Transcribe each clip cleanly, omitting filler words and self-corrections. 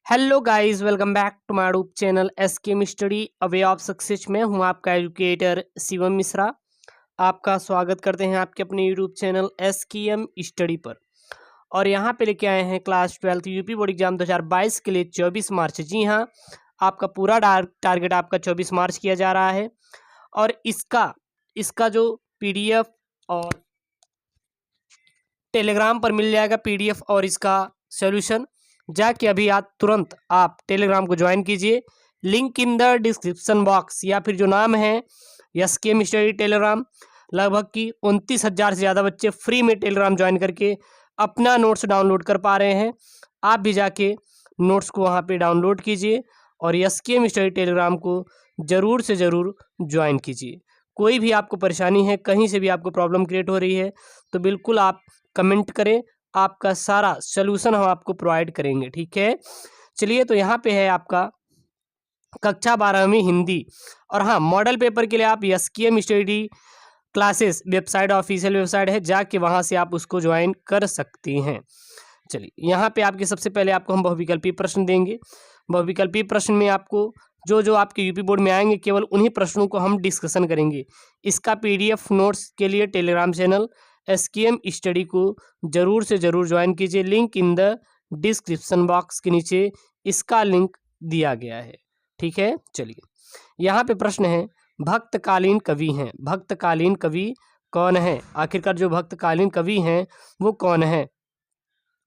Hello guys, welcome back to my YouTube channel SKM study a way of success में हूं आपका educator Shivam Mishra. आपका स्वागत करते हैं आपके अपने यूट्यूब चैनल एसकेएम स्टडी पर। और यहां पे लेके आए हैं क्लास 12 यूपी बोर्ड एग्जाम 2022 के लिए 24 मार्च। जी हां, आपका पूरा टारगेट आपका 24 मार्च किया जा रहा है। और इसका जो पीडीएफ और टेलीग्राम पर मिल जाएगा, पीडीएफ और इसका सॉल्यूशन। जाके अभी आज तुरंत आप टेलीग्राम को ज्वाइन कीजिए, link in the description box, या फिर जो नाम है एसकेएम स्टडी टेलीग्राम। लगभग की 29,000 से ज़्यादा बच्चे फ्री में टेलीग्राम ज्वाइन करके अपना नोट्स डाउनलोड कर पा रहे हैं। आप भी जाके नोट्स को वहाँ पे डाउनलोड कीजिए और एसकेएम स्टडी टेलीग्राम को ज़रूर से ज़रूर ज्वाइन कीजिए। कोई भी आपको परेशानी है, कहीं से भी आपको प्रॉब्लम क्रिएट हो रही है, तो बिल्कुल आप कमेंट करें, आपका सारा सलूशन हम आपको प्रोवाइड करेंगे। ठीक है, चलिए तो यहाँ पे है आपका कक्षा 12वीं हिंदी। और हाँ, मॉडल पेपर के लिए आप SKM study classes website, official website है, जाके वहाँ से आप उसको ज्वाइन कर सकती हैं। चलिए, यहाँ पे आपके सबसे पहले आपको हम बहुविकल्पी प्रश्न देंगे। बहुविकल्पी प्रश्न में आपको जो आपके यूपी बोर्ड में आएंगे, केवल उन्हीं प्रश्नों को हम डिस्कशन करेंगे। इसका पीडीएफ नोट्स के लिए टेलीग्राम चैनल एसकेएम स्टडी को ज़रूर से ज़रूर ज्वाइन कीजिए। Link in the description box के नीचे इसका लिंक दिया गया है। ठीक है, चलिए यहाँ पे प्रश्न है, भक्तकालीन कवि हैं। भक्तकालीन कवि कौन है? आखिरकार जो भक्तकालीन कवि हैं वो कौन है?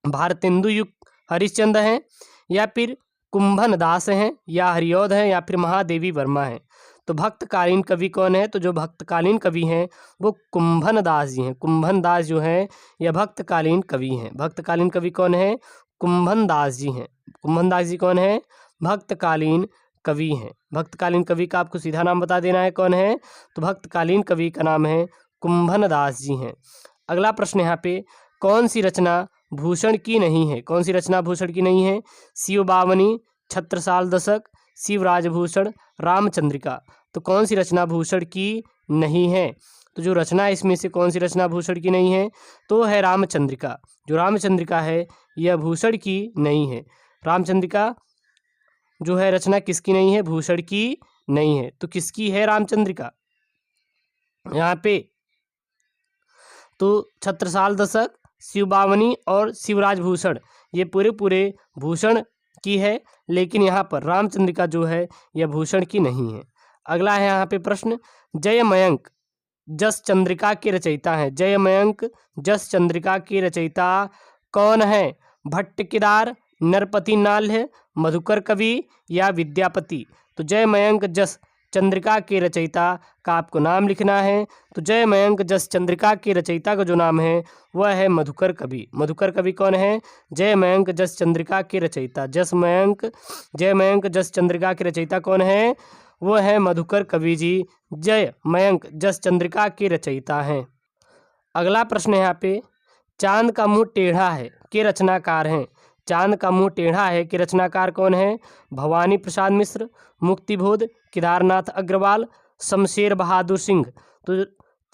भारतेंदु हरिश्चंद्र हैं, या फिर कुंभन दास हैं, या हरिऔध हैं, या फिर महादेवी वर्मा हैं। तो भक्तकालीन कवि कौन है? तो जो भक्तकालीन कवि हैं वो कुंभन दास जी हैं। कुंभन दास जो हैं यह भक्तकालीन कवि हैं। भक्तकालीन कवि कौन है? कुंभन दास जी हैं। कुंभन दास जी कौन है? भक्तकालीन कवि हैं। भक्तकालीन कवि का आपको सीधा नाम बता देना है, कौन है? तो भक्तकालीन कवि का नाम है कुंभन दास जी हैं। अगला प्रश्न यहाँ पे, कौन सी रचना भूषण की नहीं है? कौन सी रचना भूषण की नहीं है? शिव बावनी, छत्रसाल दशक, शिवराजभूषण, रामचंद्रिका। तो कौन सी रचना भूषण की नहीं है? तो जो रचना इसमें से कौन सी रचना भूषण की नहीं है? तो है रामचंद्रिका। जो रामचंद्रिका है यह भूषण की नहीं है। रामचंद्रिका जो है रचना किसकी नहीं है? भूषण की नहीं है। तो किसकी है रामचंद्रिका? यहाँ पे तो छत्रसाल दशक, शिव बावनी और शिवराजभूषण, ये पूरे भूषण की है, लेकिन यहाँ पर रामचंद्रिका जो है यह भूषण की नहीं है। अगला है यहाँ पे प्रश्न, जयमयंक जस चंद्रिका के रचयिता हैं। जयमयंक जस चंद्रिका के रचयिता कौन है? भट्ट केदार, नरपति नाल्ह, मधुकर कवि, या विद्यापति। तो जयमयंक जस चंद्रिका के रचयिता का आपको नाम लिखना है। तो जयमयंक जस चंद्रिका के रचयिता का जो नाम है वह है मधुकर कवि। मधुकर कवि कौन है? जयमयंक जस चंद्रिका के रचयिता। जयमयंक जस चंद्रिका के रचयिता कौन है? वो है मधुकर कवि जी, जयमयंक जस चंद्रिका के रचयिता हैं। अगला प्रश्न है यहाँ पे, चांद का मुंह टेढ़ा है के रचनाकार हैं। चांद का मुंह टेढ़ा है के रचनाकार कौन है? भवानी प्रसाद मिश्र, मुक्तिबोध, केदारनाथ अग्रवाल, शमशेर बहादुर सिंह। तो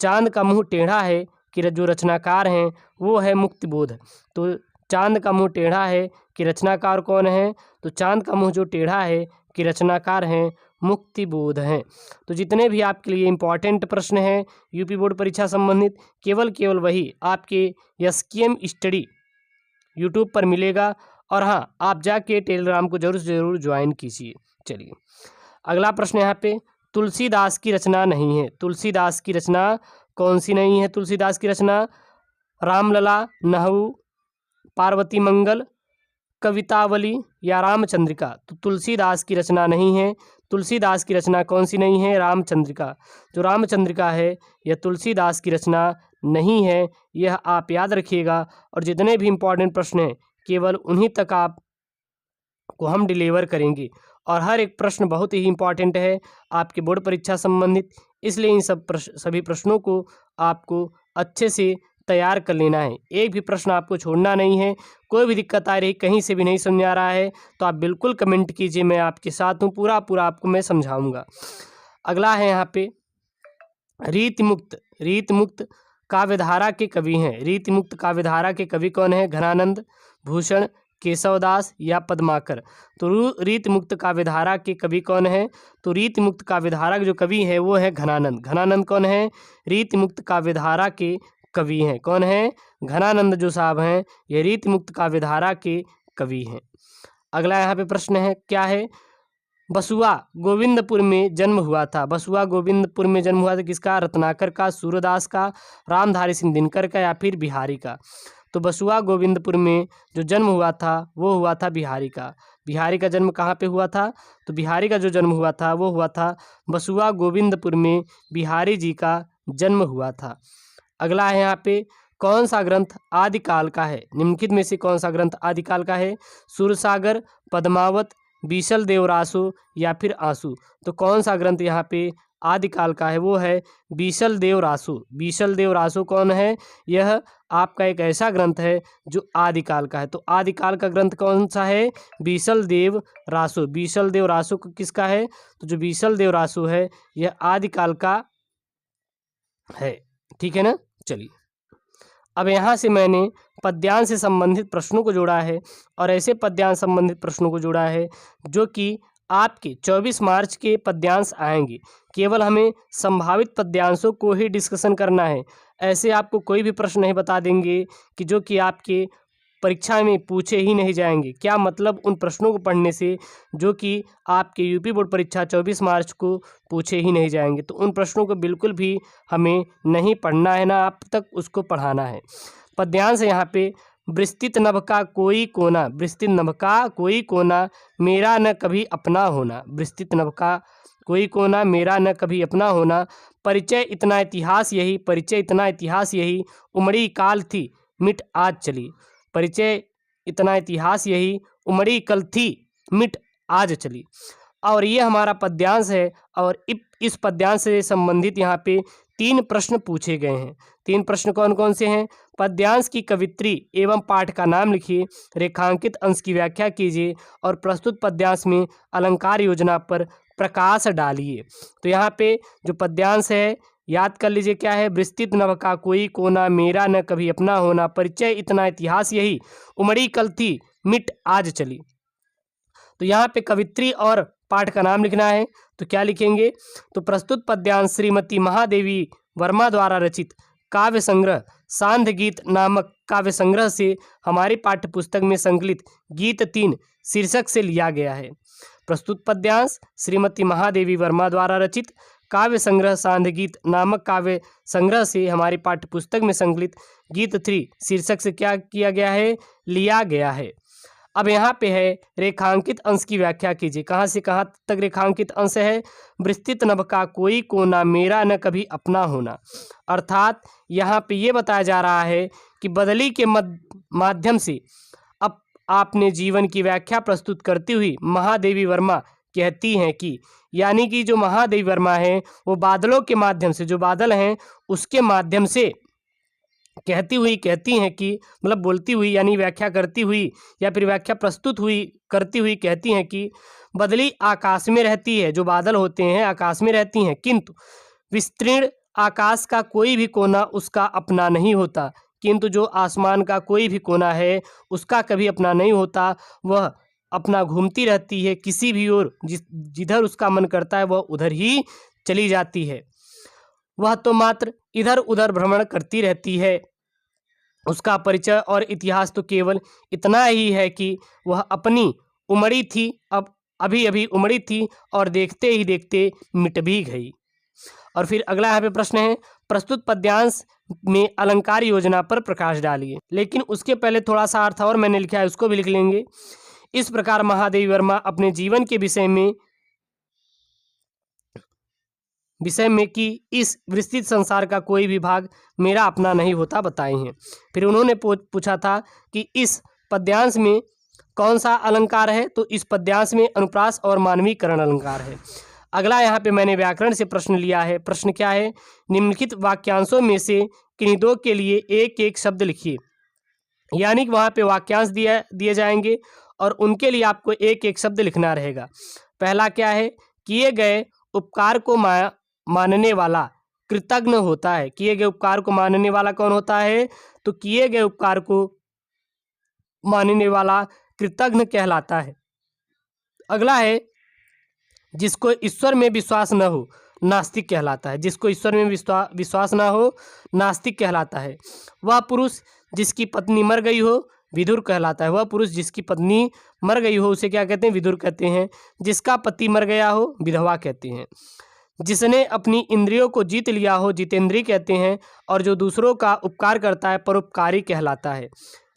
चांद का मुंह टेढ़ा है कि जो रचनाकार हैं वो है मुक्तिबोध। तो चांद का मुंह टेढ़ा है कि रचनाकार कौन है? तो चांद का मुंह जो टेढ़ा है कि रचनाकार हैं मुक्तिबोध हैं। तो जितने भी आपके लिए इम्पॉर्टेंट प्रश्न हैं यूपी बोर्ड परीक्षा संबंधित, केवल वही आपके एसकेएम स्टडी यूट्यूब पर मिलेगा। और हाँ, आप जाके टेलीग्राम को जरूर से ज़रूर ज्वाइन कीजिए। चलिए, अगला प्रश्न यहाँ पे, तुलसीदास की रचना नहीं है। तुलसीदास की रचना कौन सी नहीं है? तुलसीदास की रचना रामलला, नहु, पार्वती मंगल, कवितावली, या रामचंद्रिका। तो तुलसीदास की रचना नहीं है। तुलसीदास की रचना कौन सी नहीं है? रामचंद्रिका। जो रामचंद्रिका है यह तुलसीदास की रचना नहीं है, यह आप याद रखिएगा। और जितने भी इम्पोर्टेंट प्रश्न हैं केवल उन्हीं तक आप को हम डिलीवर करेंगे। और हर एक प्रश्न बहुत ही इम्पॉर्टेंट है आपके बोर्ड परीक्षा संबंधित, इसलिए इन सभी प्रश्नों को आपको अच्छे से तैयार कर लेना है। एक भी प्रश्न आपको छोड़ना नहीं है। कोई भी दिक्कत आ रही, कहीं से भी नहीं समझ आ रहा है, तो आप बिल्कुल कमेंट कीजिए, मैं आपके साथ हूँ, पूरा आपको मैं समझाऊंगा। अगला है यहाँ पे, रीतिमुक्त काव्यधारा के कवि हैं। रीतिमुक्त काव्यधारा के कवि कौन है? घनानंद, भूषण, केशवदास या पद्माकर। तो रीति मुक्त काव्यधारा के कवि कौन है? तो रीति मुक्त काव्यधारा के जो कवि है वो है घनानंद। घनानंद कौन है? रीति मुक्त काव्यधारा के कवि हैं। कौन है? घनानंद जो साहब हैं ये रीति मुक्त काव्यधारा के कवि हैं। अगला यहाँ पे प्रश्न है, क्या है? बसुआ गोविंदपुर में जन्म हुआ था। बसुआ गोविंदपुर में जन्म हुआ था किसका? रत्नाकर का, सूरदास का, रामधारी सिंह दिनकर का या फिर बिहारी का। तो बसुआ गोविंदपुर में जो जन्म हुआ था वो हुआ था बिहारी का। बिहारी का जन्म कहाँ पे हुआ था? तो बिहारी का जो जन्म हुआ था वो हुआ था बसुआ गोविंदपुर में, बिहारी जी का जन्म हुआ था। अगला है यहाँ पे, कौन सा ग्रंथ आदिकाल का है? निम्नलिखित में से कौन सा ग्रंथ आदिकाल का है? सूरसागर, पद्मावत, बीसल देवरासु या फिर आंसू। तो कौन सा ग्रंथ यहाँ पे आदिकाल का है? वो है बीसल देवरासु। बीसल देवरासु कौन है? यह आपका एक ऐसा ग्रंथ है जो आदिकाल का है। तो आदिकाल का ग्रंथ कौन सा है? बीसल देवरासु। बीसल देवरासु किसका है? तो जो बीसल देवरासु है यह आदिकाल का है। ठीक है ना? चलिए, अब यहाँ से मैंने पद्यांश से संबंधित प्रश्नों को जोड़ा है और ऐसे पद्यांश संबंधित प्रश्नों को जोड़ा है जो कि आपके 24 मार्च के पद्यांश आएंगे। केवल हमें संभावित पद्यांशों को ही डिस्कशन करना है। ऐसे आपको कोई भी प्रश्न नहीं बता देंगे कि जो कि आपके परीक्षा में पूछे ही नहीं जाएंगे। क्या मतलब उन प्रश्नों को पढ़ने से जो कि आपके यूपी बोर्ड परीक्षा 24 मार्च को पूछे ही नहीं जाएंगे। तो उन प्रश्नों को बिल्कुल भी हमें नहीं पढ़ना है, ना आप तक उसको पढ़ाना है। पद्यांश यहाँ पे, विस्तृत नभ का कोई कोना, विस्तृत नभ का कोई कोना मेरा न कभी अपना होना। विस्तृत नभ का कोई कोना मेरा न कभी अपना होना। परिचय इतना इतिहास यही, परिचय इतना इतिहास यही, उमड़ी काल थी मिट आज चली। परिचय इतना इतिहास यही, उमड़ी कल थी मिट आज चली। और ये हमारा पद्यांश है और इस पद्यांश से संबंधित यहाँ पे 3 प्रश्न पूछे गए हैं। 3 प्रश्न कौन कौन से हैं? पद्यांश की कवित्री एवं पाठ का नाम लिखिए, रेखांकित अंश की व्याख्या कीजिए और प्रस्तुत पद्यांश में अलंकार योजना पर प्रकाश डालिए। तो यहाँ पे जो पद्यांश है याद कर लीजिए, क्या है? विस्तृत नभ का कोई कोना मेरा न कभी अपना होना, परिचय इतना इतिहास यही, उमड़ी कल थी मिट आज चली। तो यहाँ पे कवित्री और पाठ का नाम लिखना है। तो क्या लिखेंगे? तो प्रस्तुत पद्यांश श्रीमती महादेवी वर्मा द्वारा रचित काव्य संग्रह सांध्य गीत नामक काव्य संग्रह से हमारी पाठ्य पुस्तक में संकलित गीत 3 शीर्षक से लिया गया है। प्रस्तुत पद्यांश श्रीमती महादेवी वर्मा द्वारा रचित काव्य संग्रह सांध्य गीत नामक काव्य संग्रह से हमारी पाठ्य पुस्तक में संकलित गीत 3 शीर्षक से क्या किया गया है? लिया गया है। अब यहाँ पे है रेखांकित अंश की व्याख्या कीजिए। कहाँ से कहाँ तक रेखांकित अंश है? विस्तृत नभ का कोई कोना मेरा न कभी अपना होना। अर्थात यहाँ पे ये बताया जा रहा है कि बदली के माध्यम से अब आपने जीवन की व्याख्या प्रस्तुत करती हुई महादेवी वर्मा कहती हैं कि, यानी कि जो महादेवी वर्मा है वो बादलों के माध्यम से, जो बादल हैं उसके माध्यम से कहती हैं कि, मतलब बोलती हुई यानी व्याख्या करती हुई या फिर व्याख्या प्रस्तुत हुई करती हुई कहती हैं कि बदली आकाश में रहती है, जो बादल होते हैं आकाश में रहती हैं, किंतु विस्तीर्ण आकाश का कोई भी कोना उसका अपना नहीं होता। किंतु जो आसमान का कोई भी कोना है उसका कभी अपना नहीं होता, वह अपना घूमती रहती है किसी भी ओर, जिधर उसका मन करता है वह उधर ही चली जाती है। वह तो मात्र इधर उधर भ्रमण करती रहती है। उसका परिचय और इतिहास तो केवल इतना ही है कि वह अपनी उमड़ी थी, अब अभी अभी उमड़ी थी और देखते ही देखते मिट भी गई। और फिर अगला यहाँ पे प्रश्न है, प्रस्तुत पद्यांश में अलंकार योजना पर प्रकाश डालिए। लेकिन उसके पहले थोड़ा सा अर्थ और मैंने लिखा है, उसको भी लिख लेंगे। इस प्रकार महादेवी वर्मा अपने जीवन के विषय में कि इस विस्तृत संसार का कोई भी भाग मेरा अपना नहीं होता बताए हैं। फिर उन्होंने पूछा था कि इस पद्यांश में कौन सा अलंकार है? तो इस पद्यांश में अनुप्रास और मानवीकरण अलंकार है। अगला यहाँ पे मैंने व्याकरण से प्रश्न लिया है। प्रश्न क्या है? निम्नलिखित वाक्यांशों में से किन्हीं दो के लिए एक एक शब्द लिखिए। यानी कि वहाँ पे वाक्यांश दिए जाएंगे और उनके लिए आपको एक एक शब्द लिखना रहेगा। पहला क्या है? किए गए उपकार को मानने वाला कृतज्ञ होता है। किए गए उपकार को मानने वाला कौन होता है? तो किए गए उपकार को मानने वाला कृतघ्न कहलाता है। अगला है जिसको ईश्वर में विश्वास न हो, नास्तिक कहलाता है। जिसको ईश्वर में विश्वास ना हो, नास्तिक कहलाता है। वह पुरुष जिसकी पत्नी मर गई हो, विधुर कहलाता है। वह पुरुष जिसकी पत्नी मर गई हो उसे क्या कहते हैं? विधुर कहते हैं। जिसका पति मर गया हो, विधवा कहते हैं। जिसने अपनी इंद्रियों को जीत लिया हो, जितेंद्रिय कहते हैं। और जो दूसरों का उपकार करता है, परोपकारी कहलाता है।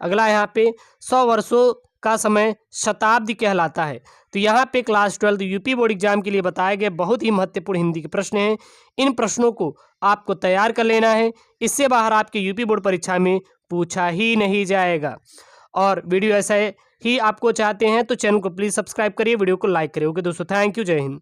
अगला यहाँ पे 100 वर्षों का समय शताब्दी कहलाता है। तो यहाँ पे क्लास 12 यूपी बोर्ड एग्जाम के लिए बताए गए बहुत ही महत्वपूर्ण हिंदी के प्रश्न हैं। इन प्रश्नों को आपको तैयार कर लेना है, इससे बाहर आपके यूपी बोर्ड परीक्षा में पूछा ही नहीं जाएगा। और वीडियो ऐसा ही आपको चाहते हैं तो चैनल को प्लीज़ सब्सक्राइब करिए, वीडियो को लाइक करिए। ओके दोस्तों, थैंक यू, जय हिंद।